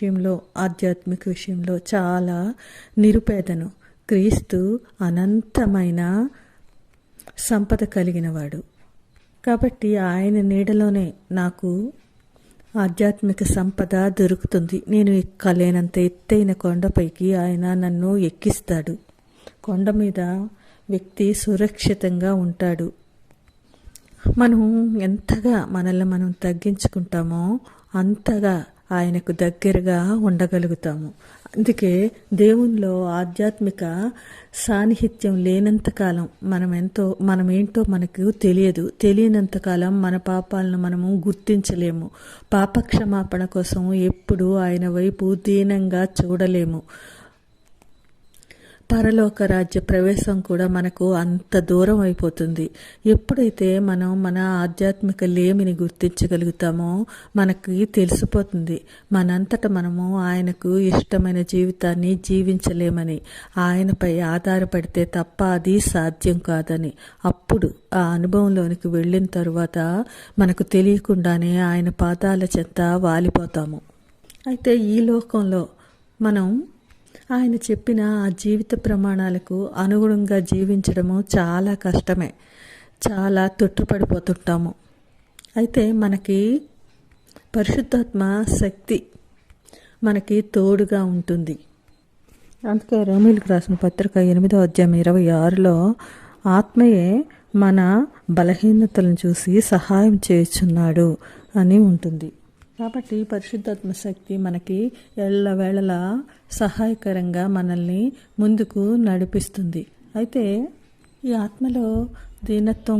విషయంలో, ఆధ్యాత్మిక విషయంలో చాలా నిరుపేదను. క్రీస్తు అనంతమైన సంపద కలిగినవాడు. కాబట్టి ఆయన నీడలోనే నాకు ఆధ్యాత్మిక సంపద దొరుకుతుంది. నేను ఎక్కలేనంత ఎత్తైన కొండపైకి ఆయన నన్ను ఎక్కిస్తాడు. కొండ మీద వ్యక్తి సురక్షితంగా ఉంటాడు. మనం ఎంతగా మనల్ని మనం తగ్గించుకుంటామో అంతగా ఆయనకు దగ్గరగా ఉండగలుగుతాము. అందుకే దేవునిలో ఆధ్యాత్మిక సాన్నిహిత్యం లేనంతకాలం మనమేంటో మనకు తెలియనంతకాలం మన పాపాలను మనము గుర్తించలేము. పాపక్షమాపణ కోసం ఎప్పుడూ ఆయన వైపు దీనంగా చూడలేము. పరలోక రాజ్య ప్రవేశం కూడా మనకు అంత దూరం అయిపోతుంది. ఎప్పుడైతే మనం మన ఆధ్యాత్మిక లేమిని గుర్తించగలుగుతామో మనకి తెలిసిపోతుంది మనంతట మనము ఆయనకు ఇష్టమైన జీవితాన్ని జీవించలేమని, ఆయనపై ఆధారపడితే తప్ప అది సాధ్యం కాదని. అప్పుడు ఆ అనుభవంలోనికి వెళ్ళిన తరువాత మనకు తెలియకుండానే ఆయన పాదాల చెంత వాలిపోతాము. అయితే ఈ లోకంలో మనం ఆయన చెప్పిన ఆ జీవిత ప్రమాణాలకు అనుగుణంగా జీవించడము చాలా కష్టమే. చాలా తొట్టుపడిపోతుంటాము. అయితే మనకి పరిశుద్ధాత్మ శక్తి మనకి తోడుగా ఉంటుంది. అందుకే రోమీయులకు రాసిన పత్రిక 8వ అధ్యాయం 26లో ఆత్మయే మన బలహీనతలను చూసి సహాయం చేయుచున్నాడు అని ఉంటుంది. కాబట్టి పరిశుద్ధాత్మ శక్తి మనకి ఎల్లవేళలా సహాయకరంగా మనల్ని ముందుకు నడిపిస్తుంది. అయితే ఈ ఆత్మలో దీనత్వం